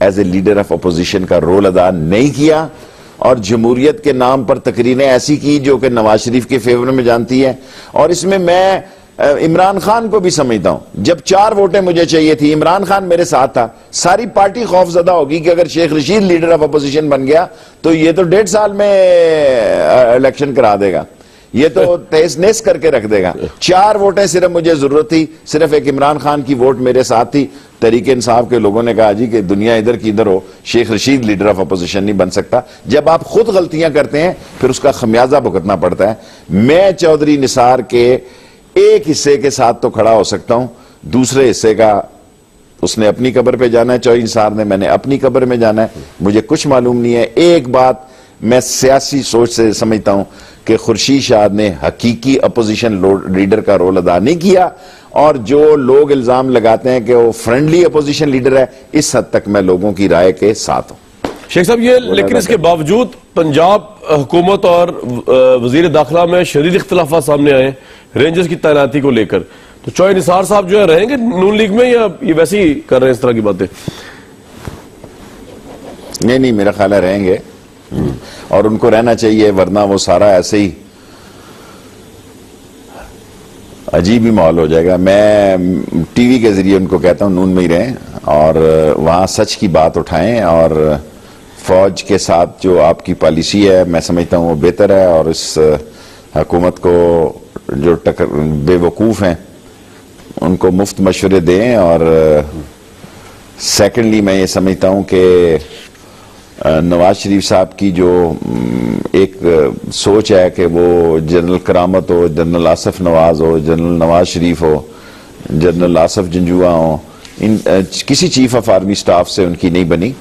as a leader of opposition का रोल अदा नहीं किया, और जमहूरियत के नाम पर तकरीरें ऐसी की जो कि नवाज शरीफ के फेवर में जानती है। और इसमें मैं इमरान खान को भी समझता हूं, जब 4 वोटें मुझे चाहिए थी, इमरान खान मेरे साथ था, सारी पार्टी खौफजदा होगी कि अगर Sheikh Rashid leader of opposition बन गया तो ये तो 1.5 साल में इलेक्शन करा देगा, ये तो तहस नहस करके रख देगा। 4 वोटें सिर्फ मुझे जरूरत थी, सिर्फ एक इमरान खान की वोट मेरे साथ थी। तरीके इंसाफ के लोगों ने कहा जी कि दुनिया इधर की इधर हो, Sheikh Rashid leader of opposition नहीं बन सकता। जब आप खुद गलतियां करते हैं फिर उसका खमियाजा भुगतना पड़ता है। मैं चौधरी निसार के एक हिस्से के साथ तो खड़ा हो सकता हूं, दूसरे हिस्से का उसने अपनी कब्र पे जाना है, चौधरी निसार ने, मैंने अपनी कब्र में जाना है। मुझे कुछ मालूम नहीं है। एक बात मैं सियासी सोच से समझता हूं कि खुर्शीद शाह ने हकीकी अपोजिशन लीडर का रोल अदा नहीं किया, और जो लोग इल्जाम लगाते हैं कि वो फ्रेंडली अपोजिशन लीडर है, इस हद तक मैं लोगों की राय के साथ हूं। शेख साहब ये लेकिन इसके बावजूद पंजाब हुकूमत और वजीर दाखिला में शदीद इख्तलाफात सामने आए रेंजर्स की तैनाती को लेकर, तो चौधरी निसार साहब जो है रहेंगे नून लीग में या ये वैसे ही कर रहे हैं इस तरह की बातें? नहीं, मेरा ख्याल है रहेंगे और उनको रहना चाहिए, वरना वो सारा ऐसे ही अजीब ही माहौल हो जाएगा। मैं टीवी के जरिए उनको कहता हूं नून में ही रहें और वहां सच की बात उठाएं, और फौज के साथ जो आपकी पॉलिसी है मैं समझता हूं वो बेहतर है, और इस हुकूमत को जो बेवकूफ हैं उनको मुफ्त मशवरे दें। और सेकेंडली मैं ये समझता हूं कि नवाज शरीफ साहब की जो एक सोच है कि वो जनरल करामत हो, जनरल आसिफ नवाज हो, जनरल नवाज शरीफ हो, जनरल आसिफ जंजुआ हो, इन किसी चीफ ऑफ आर्मी स्टाफ से उनकी नहीं बनी,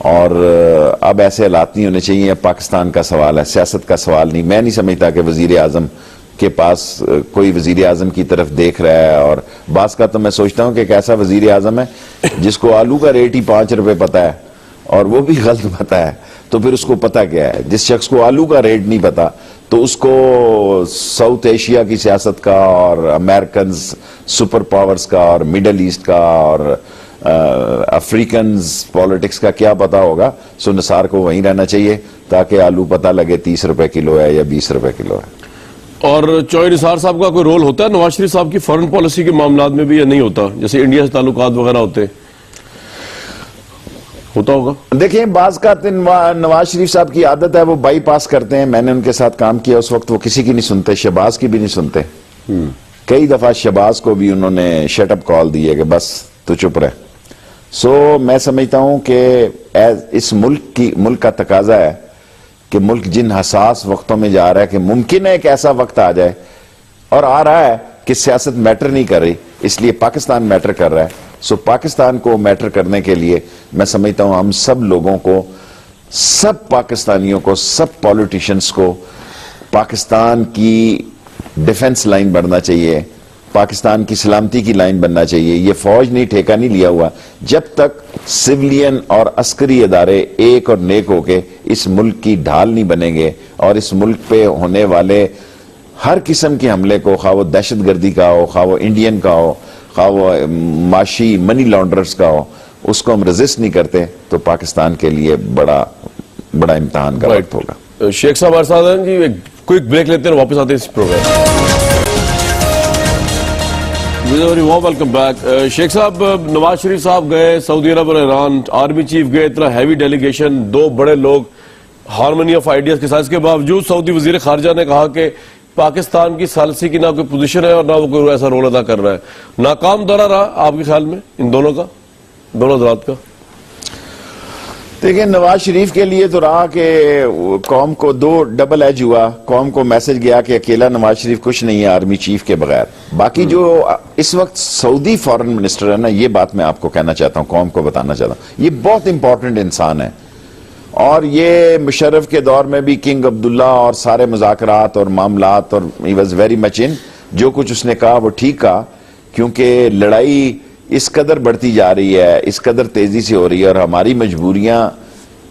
और अब ऐसे हालात नहीं होने चाहिए। पाकिस्तान का सवाल है, सियासत का सवाल नहीं। मैं नहीं समझता कि वजीर आजम के पास कोई वजीर आजम की तरफ देख रहा है, और बास का तो मैं सोचता हूं कि एक ऐसा वजीर आजम है जिसको आलू का रेट ही 5 रुपए पता है और वो भी गलत पता है, तो फिर उसको पता क्या है? जिस शख्स को आलू का रेट नहीं पता तो उसको साउथ एशिया की सियासत का और अमेरिकन सुपर पावर्स का और मिडल ईस्ट का और अफ्रीकन पॉलिटिक्स का क्या पता होगा। सो निसार को वहीं रहना चाहिए ताकि आलू पता लगे 30 रुपए किलो है या 20 रुपए किलो है। और चौधरी निसार साहब का कोई रोल होता है नवाज शरीफ साहब की फॉरेन पॉलिसी के मामलात में भी, या नहीं होता? जैसे इंडिया से ताल्लुकात वगैरह होता होगा। देखिए, बाज का नवाज शरीफ साहब की आदत है, वो बाईपास करते हैं। मैंने उनके साथ काम किया, उस वक्त वो किसी की नहीं सुनते, शहबाज की भी नहीं सुनते। कई दफा शहबाज को भी उन्होंने शटअप कॉल दी है कि बस तू चुप रहे। सो मैं समझता हूं कि इस मुल्क का तकाजा है कि मुल्क जिन हसास वक्तों में जा रहा है कि मुमकिन है एक ऐसा वक्त आ जाए, और आ रहा है कि सियासत मैटर नहीं कर रही, इसलिए पाकिस्तान मैटर कर रहा है। सो पाकिस्तान को मैटर करने के लिए मैं समझता हूं हम सब लोगों को, सब पाकिस्तानियों को, सब पॉलिटिशियंस को पाकिस्तान की डिफेंस लाइन बनना चाहिए, पाकिस्तान की सलामती की लाइन बनना चाहिए। ये फौज नहीं, ठेका नहीं लिया हुआ। जब तक सिविलियन और अस्करी इदारे एक और नेक होके इस मुल्क की ढाल नहीं बनेंगे और इस मुल्क पे होने वाले हर किस्म के हमले को, खा वो दहशतगर्दी का हो, खा वो इंडियन का हो, खा वो माशी मनी लॉन्ड्रर्स का हो, उसको हम रेजिस्ट नहीं करते तो पाकिस्तान के लिए बड़ा इम्तिहान का वक्त होगा। शेख साहब हमारे साथ हैं जी, एक क्विक ब्रेक लेते हैं, वापस आते हैं इस प्रोग्राम। Welcome back. शेख साहब, नवाज शरीफ साहब गए सऊदी अरब और ईरान, आर्मी चीफ गए, इतना हैवी डेलीगेशन, 2 बड़े लोग, हार्मनी ऑफ आइडियाज के साथ। इसके बावजूद सऊदी वजीर खारजा ने कहा कि पाकिस्तान की सालसी की ना कोई पोजीशन है और ना वो कोई ऐसा रोल अदा कर रहा है। नाकाम दौरा रहा आपके ख्याल में इन दोनों का, दोनों हज़रात का? देखिए, नवाज शरीफ के लिए तो रहा कि कौम को 2 डबल एज हुआ। कौम को मैसेज गया कि अकेला नवाज शरीफ कुछ नहीं है आर्मी चीफ के बगैर। बाकी जो इस वक्त सऊदी फॉरेन मिनिस्टर है ना, ये बात मैं आपको कहना चाहता हूं, कौम को बताना चाहता हूं, ये बहुत इंपॉर्टेंट इंसान है। और ये मुशर्रफ के दौर में भी किंग अब्दुल्ला और सारे मुज़ाकरात और मामलात, और he was very much in, जो कुछ उसने कहा वो ठीक कहा, क्योंकि लड़ाई इस कदर बढ़ती जा रही है, इस कदर तेजी से हो रही है, और हमारी मजबूरियां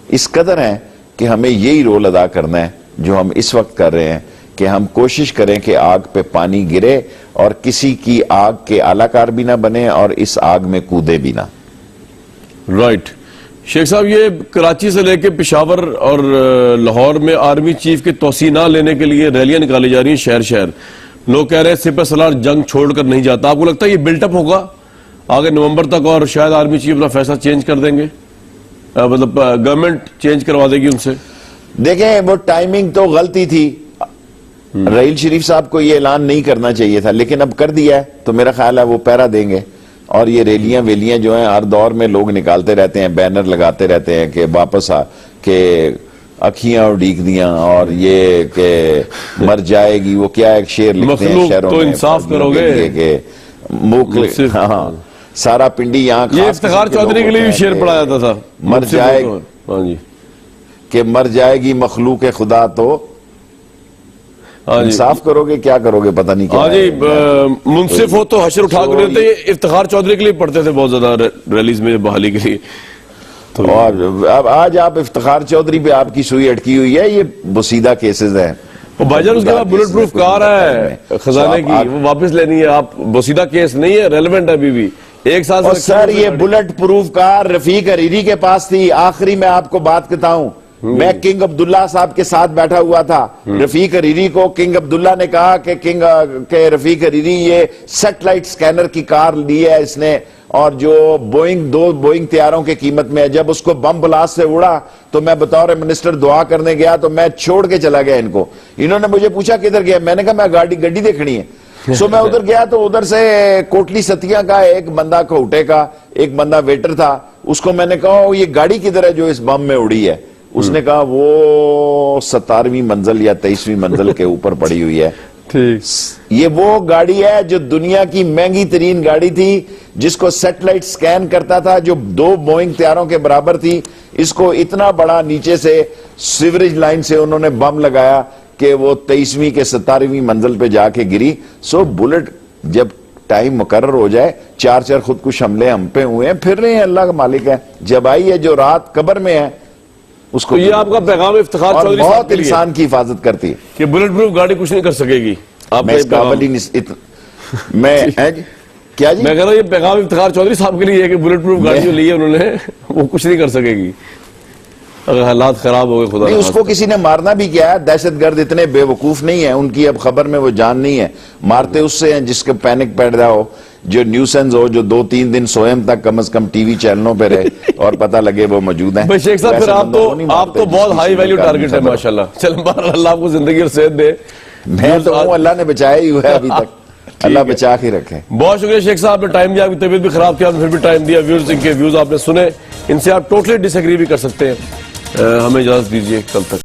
इस कदर हैं कि हमें यही रोल अदा करना है जो हम इस वक्त कर रहे हैं, कि हम कोशिश करें कि आग पे पानी गिरे और किसी की आग के आलाकार भी ना बने और इस आग में कूदे भी ना। राइट। शेख साहब, ये कराची से लेकर पेशावर और लाहौर में आर्मी चीफ के तौसीना लेने के लिए रैलियां निकाली जा रही हैं शहर शहर। लोग कह रहे हैं सिपह सलार जंग छोड़कर नहीं जाता। आपको लगता है ये बिल्टअप होगा आगे नवंबर तक और शायद आर्मी चीफ अपना फैसला चेंज कर देंगे, मतलब गवर्नमेंट चेंज करवा देगी उनसे? देखें, वो टाइमिंग तो गलती थी। रहील शरीफ साहब को ये ऐलान नहीं करना चाहिए था, लेकिन अब कर दिया है तो मेरा ख्याल है वो पहरा देंगे। और ये रैलियां वेलियां जो हैं हर दौर में लोग निकालते रहते हैं, बैनर लगाते रहते हैं कि वापस आ के अखियां उड़ीक दियां और ये के मर जाएगी। वो क्या एक शेर लिखते हैं शहरों तो में, इंसाफ करोगे के हाँ, सारा पिंडी यहाँ ये इफ्तिखार चौधरी के लिए भी शेर पढ़ा जाता था, मर जाएगी। हाँ जी, कि मर जाएगी मखलूक खुदा तो इंसाफ करोगे, क्या करोगे पता नहीं क्या। हाँ जी, मुंसिफ हो तो हशर उठा कर देते। इफ्तिखार चौधरी के लिए पढ़ते थे बहुत ज्यादा रैलीज में बहाली के लिए। तो और अब आज आप इफ्तिखार चौधरी पे आपकी सुई अटकी हुई है, ये बोसीदा केसेस है। भाईजान उसके बाद बुलेट प्रूफ कार है खजाने की, वो वापस लेनी है। आप बोसीदा केस नहीं है, रेलेवेंट है अभी भी 1 साल और सर ये bullet proof car Rafiq Hariri के पास थी। आखिरी में आपको बात बताऊं, मैं किंग अब्दुल्ला साहब के साथ बैठा हुआ था। रफीक हरीरी को किंग अब्दुल्ला ने कहा कि के रफीक हरीरी ये सैटेलाइट स्कैनर की कार ली है इसने, और जो दो बोइंग तैयारों की कीमत में है। जब उसको बम ब्लास्ट से उड़ा तो मैं बतौर मिनिस्टर दुआ करने गया तो मैं छोड़ के चला गया इनको। इन्होंने मुझे पूछा किधर गया, मैंने कहा मैं गड्डी देखनी है। सो मैं उधर गया तो उधर से कोटली सतिया का एक बंदा कोटे का एक बंदा वेटर था, उसको मैंने कहा ये गाड़ी किधर है जो इस बम में उड़ी है। उसने कहा वो 17वीं मंजिल या 23वीं मंजिल के ऊपर पड़ी हुई है। ठीक, ये वो गाड़ी है जो दुनिया की महंगी तरीन गाड़ी थी, जिसको सैटेलाइट स्कैन करता था, जो 2 बोइंग तैयारों के बराबर थी। इसको इतना बड़ा नीचे से सीवरेज लाइन से उन्होंने बम लगाया कि वो 23वीं के 17वीं मंजिल पे जाके गिरी। सो बुलेट जब टाइम मुकर्रर हो जाए, 4 खुदकुश हमले हम पे हुए हैं, फिर नहीं, अल्लाह का मालिक है। जब आई है जो रात कब्र में है उसको। तो ये आपका पैगाम इफ्तिखार चौधरी साहब बहुत इंसान की हिफाजत करती है कि बुलेट प्रूफ गाड़ी कुछ नहीं कर सकेगी। मैं इस काबिल ही मैं क्या जी, मैं कह रहा हूं ये पैगाम इफ्तिखार चौधरी साहब के लिए है कि बुलेट प्रूफ गाड़ी जो ली है उन्होंने वो कुछ नहीं कर सकेगी अगर हालात खराब हो गए। खुदा नहीं, उसको किसी ने मारना भी क्या है, दहशतगर्द इतने बेवकूफ नहीं है, उनकी अब खबर में वो जान नहीं है। मारते उससे हैं जिसके पैनिक पैदा हो, जो न्यूसेंस हो, जो 2-3 दिन स्वयं तक कम से कम टीवी चैनलों पे रहे और पता लगे वो मौजूद है। शेख साहब फिर आप तो बहुत हाई वैल्यू टारगेट है माशाल्लाह। चल अल्लाह आपको जिंदगी और सेहत दे। मैं तो हूं, अल्लाह ने बचाया ही हुआ है अभी तक, अल्लाह बचा के रखे। बहुत शुक्रिया शेख साहब, आपने टाइम दिया, आपकी तबीयत भी खराब थी, आपने फिर भी टाइम दिया। व्यूअर्स इनके व्यूज आपने सुने, इनसे आप टोटली डिसएग्री भी कर सकते हैं। हमें इजाजत दीजिए, कल तक।